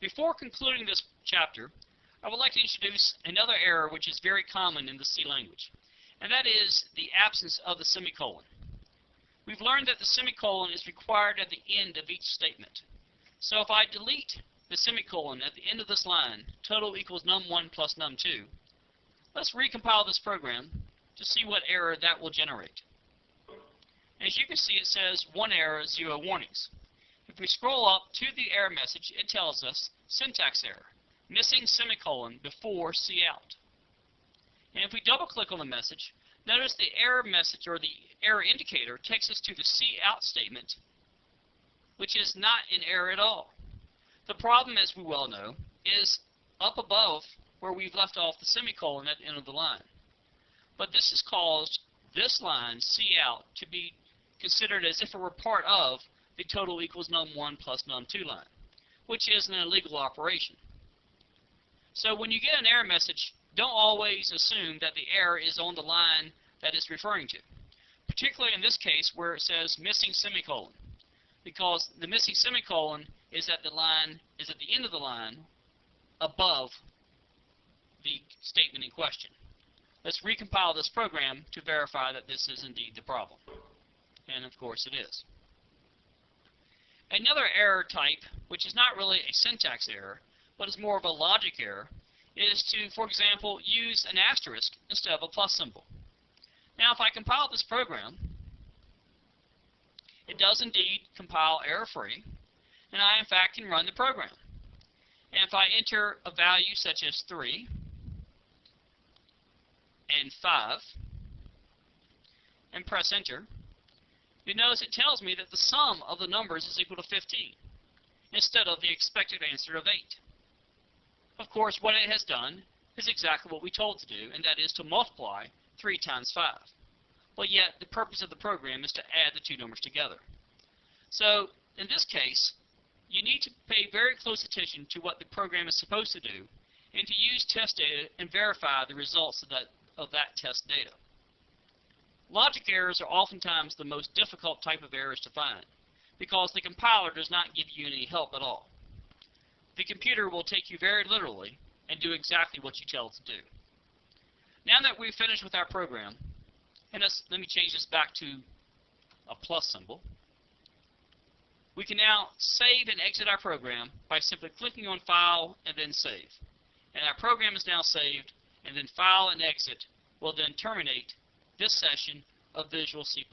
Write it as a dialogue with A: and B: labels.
A: Before concluding this chapter, I would like to introduce another error which is very common in the C language, and that is the absence of the semicolon. We've learned that the semicolon is required at the end of each statement. So if I delete the semicolon at the end of this line, total equals num1 plus num2, let's recompile this program to see what error that will generate. As you can see, it says 1 error, 0 warnings. If we scroll up to the error message, it tells us syntax error, missing semicolon before cout. And if we double click on the message, notice the error message or the error indicator takes us to the cout statement, which is not in error at all. The problem, as we well know, is up above where we've left off the semicolon at the end of the line. But this has caused this line, cout, to be considered as if it were part of the total equals num1 plus num2 line, which is an illegal operation. So when you get an error message, don't always assume that the error is on the line that it's referring to, particularly in this case where it says missing semicolon, because the missing semicolon is at the end of the line above the statement in question. Let's recompile this program to verify that this is indeed the problem. And of course it is. Another error type, which is not really a syntax error, but is more of a logic error, is to, for example, use an asterisk instead of a plus symbol. Now if I compile this program, it does indeed compile error-free, and I in fact can run the program. And if I enter a value such as 3 and 5 and press enter, you notice it tells me that the sum of the numbers is equal to 15 instead of the expected answer of 8. Of course, what it has done is exactly what we told it to do, and that is to multiply 3 times 5. But yet, the purpose of the program is to add the two numbers together. So, in this case, you need to pay very close attention to what the program is supposed to do, and to use test data and verify the results of that test data. Logic errors are oftentimes the most difficult type of errors to find, because the compiler does not give you any help at all. The computer will take you very literally and do exactly what you tell it to do. Now that we've finished with our program, and let me change this back to a plus symbol, we can now save and exit our program by simply clicking on File and then Save. And our program is now saved, and then File and Exit will then terminate this session of Visual C++.